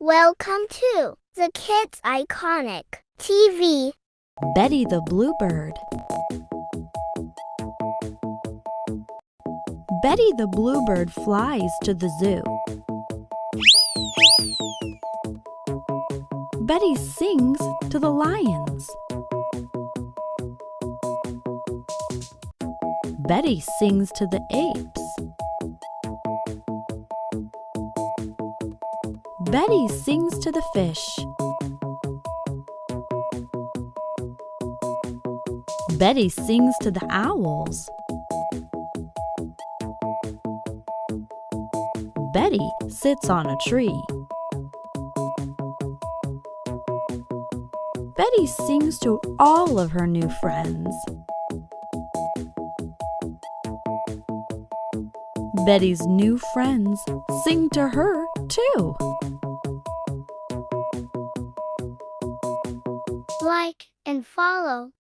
Welcome to the Kids Iconic TV. Betty the Bluebird. Betty the Bluebird flies to the zoo. Betty sings to the lions. Betty sings to the apes. Betty sings to the fish. Betty sings to the owls. Betty sits on a tree. Betty sings to all of her new friends. Betty's new friends sing to her, too. Like and follow